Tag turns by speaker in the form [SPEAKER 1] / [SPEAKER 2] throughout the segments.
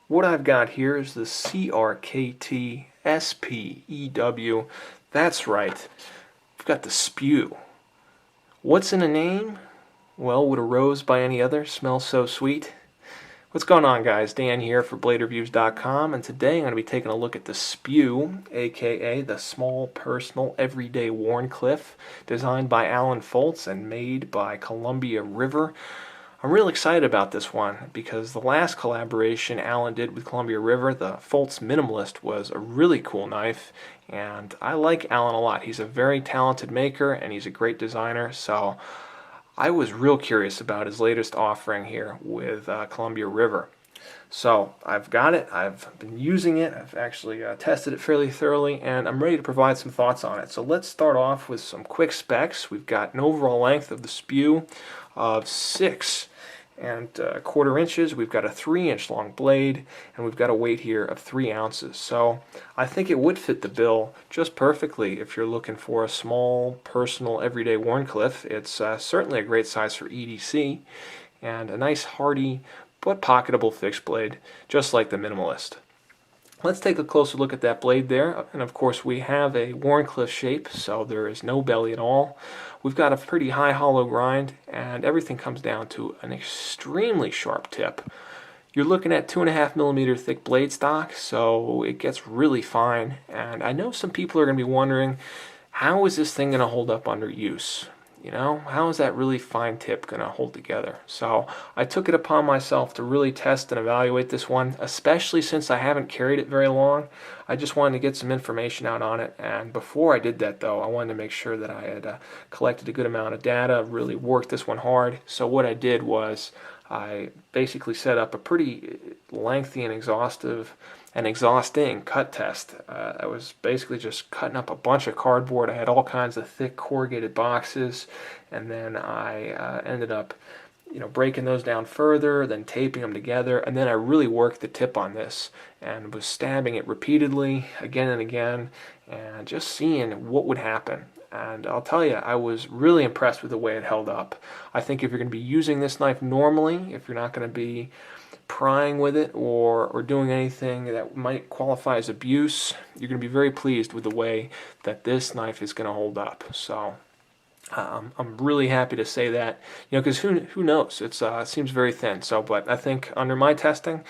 [SPEAKER 1] What I've got here is the CRKT S.P.E.W. That's right, we've got the SPEW. What's in a name? Well, would a rose by any other smell so sweet? What's going on, guys? Dan here for BladeReviews.com, and today I'm going to be taking a look at the SPEW, aka the Small Personal Everyday Wharncliffe, designed by Alan Folts and made by Columbia River. I'm real excited about this one because the last collaboration Alan did with Columbia River, the Folts Minimalist, was a really cool knife, and I like Alan a lot. He's a very talented maker and he's a great designer, so I was real curious about his latest offering here with Columbia River. So I've got it, I've been using it, I've actually tested it fairly thoroughly, and I'm ready to provide some thoughts on it. So let's start off with some quick specs. We've got an overall length of the SPEW of 6¼ inches. We've got a 3-inch long blade, and we've got a weight here of 3 ounces. So I think it would fit the bill just perfectly if you're looking for a small, personal, everyday Wharncliffe. It's certainly a great size for EDC, and a nice, hardy, but pocketable fixed blade, just like the Minimalist. Let's take a closer look at that blade there, and of course we have a Wharncliffe shape, so there is no belly at all. We've got a pretty high hollow grind, and everything comes down to an extremely sharp tip. You're looking at 2.5mm thick blade stock, so it gets really fine, and I know some people are going to be wondering, how is this thing going to hold up under use? You know, how is that really fine tip going to hold together? So I took it upon myself to really test and evaluate this one, especially since I haven't carried it very long. I just wanted to get some information out on it, and before I did that though, I wanted to make sure that I had collected a good amount of data, really worked this one hard. So what I did was I basically set up a pretty lengthy and exhausting cut test. I was basically just cutting up a bunch of cardboard. I had all kinds of thick corrugated boxes, and then I ended up breaking those down further, then taping them together, and then I really worked the tip on this and was stabbing it repeatedly again and again and just seeing what would happen. And I'll tell you, I was really impressed with the way it held up. I think if you're going to be using this knife normally, if you're not going to be prying with it or doing anything that might qualify as abuse, you're going to be very pleased with the way that this knife is going to hold up. So I'm really happy to say that, because who knows? It seems very thin. So, but I think under my testing,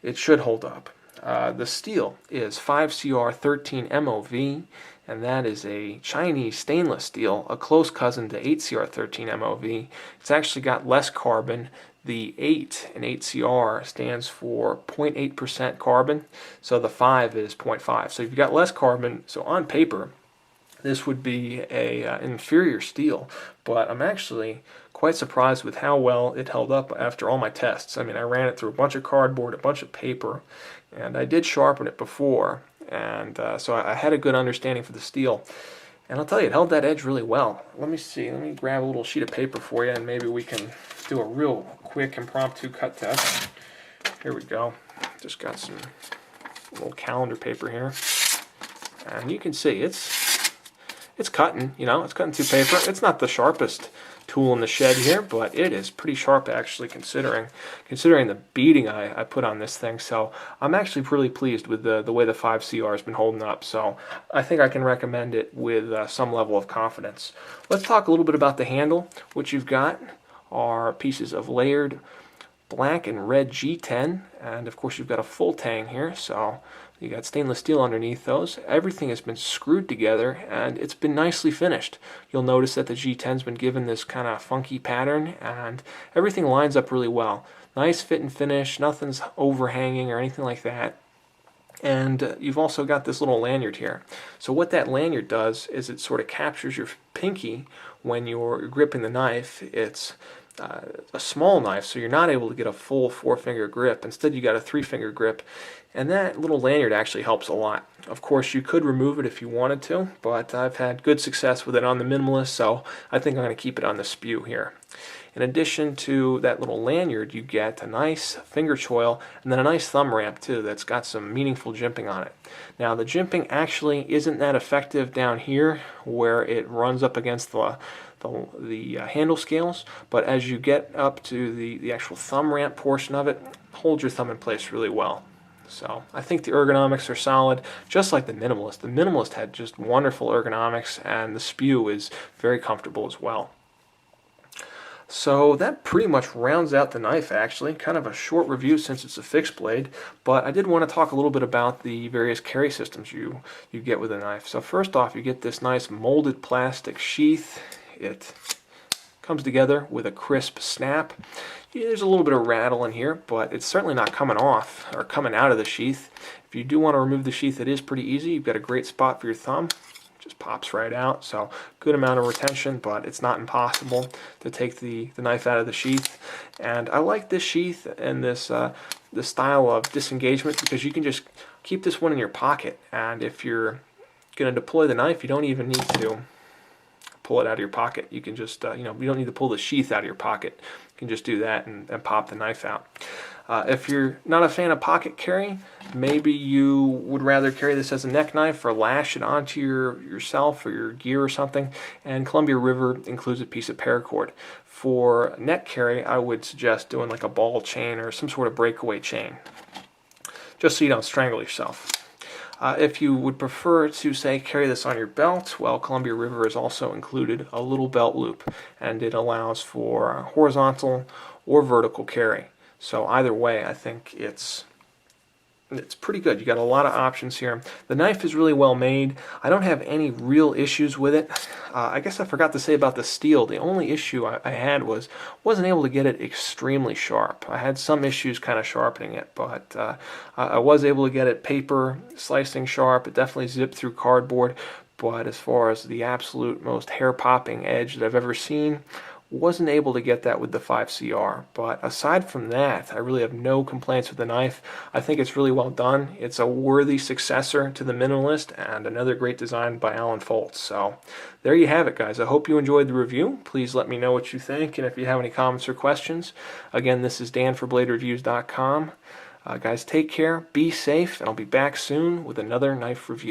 [SPEAKER 1] it should hold up. The steel is 5CR13 MOV, and that is a Chinese stainless steel, a close cousin to 8CR13 MOV. It's actually got less carbon. The 8 in 8CR stands for 0.8% carbon, so the 5 is 0.5. So you've got less carbon, so on paper, this would be an inferior steel, but I'm actually quite surprised with how well it held up after all my tests. I mean, I ran it through a bunch of cardboard, a bunch of paper, and I did sharpen it before, and so I had a good understanding for the steel. And I'll tell you, it held that edge really well. Let me see, let me grab a little sheet of paper for you, and maybe we can do a real quick impromptu cut test. Here we go. Just got some little calendar paper here, and you can see it's cutting, it's cutting through paper. It's not the sharpest tool in the shed here, but it is pretty sharp actually, considering the beating I put on this thing. So I'm actually really pleased with the way the 5CR has been holding up. So I think I can recommend it with some level of confidence. Let's talk a little bit about the handle. What you've got are pieces of layered black and red G10, and of course you've got a full tang here, so you got stainless steel underneath those. Everything has been screwed together and it's been nicely finished. You'll notice that the G10's been given this kind of funky pattern, and everything lines up really well. Nice fit and finish, nothing's overhanging or anything like that. And you've also got this little lanyard here. So what that lanyard does is it sort of captures your pinky when you're gripping the knife. It's a small knife, so you're not able to get a full 4-finger grip. Instead, you got a 3-finger grip, and that little lanyard actually helps a lot. Of course, you could remove it if you wanted to, but I've had good success with it on the Minimalist, so I think I'm going to keep it on the SPEW here. In addition to that little lanyard, you get a nice finger choil and then a nice thumb ramp too that's got some meaningful jimping on it. Now the jimping actually isn't that effective down here where it runs up against the the handle scales, but as you get up to the actual thumb ramp portion of it, hold your thumb in place really well. So I think the ergonomics are solid, just like the Minimalist. The Minimalist had just wonderful ergonomics, and the SPEW is very comfortable as well. So that pretty much rounds out the knife, actually. Kind of a short review since it's a fixed blade, but I did want to talk a little bit about the various carry systems you get with a knife. So first off, you get this nice molded plastic sheath. It comes together with a crisp snap. Yeah, there's a little bit of rattle in here, but it's certainly not coming off or coming out of the sheath. If you do want to remove the sheath, it is pretty easy. You've got a great spot for your thumb. It just pops right out. So good amount of retention, but it's not impossible to take the knife out of the sheath. And I like this sheath and this style of disengagement because you can just keep this one in your pocket. And if you're going to deploy the knife, you don't even need to pull it out of your pocket. You can just, you don't need to pull the sheath out of your pocket. You can just do that and pop the knife out. If you're not a fan of pocket carry, maybe you would rather carry this as a neck knife or lash it onto yourself or your gear or something, and Columbia River includes a piece of paracord. For neck carry, I would suggest doing like a ball chain or some sort of breakaway chain, just so you don't strangle yourself. If you would prefer to, say, carry this on your belt, well, Columbia River has also included a little belt loop, and it allows for horizontal or vertical carry. So either way, I think it's pretty good. You got a lot of options here. The knife is really well made. I don't have any real issues with it. I guess I forgot to say about the steel. The only issue I had wasn't able to get it extremely sharp. I had some issues kind of sharpening it, but I was able to get it paper slicing sharp. It definitely zipped through cardboard, but as far as the absolute most hair-popping edge that I've ever seen, wasn't able to get that with the 5CR. But aside from that, I really have no complaints with the knife. I think it's really well done. It's a worthy successor to the Minimalist and another great design by Alan Folts. So there you have it, guys. I hope you enjoyed the review. Please let me know what you think, and if you have any comments or questions. Again, this is Dan for BladeReviews.com. Guys, take care, be safe, and I'll be back soon with another knife review.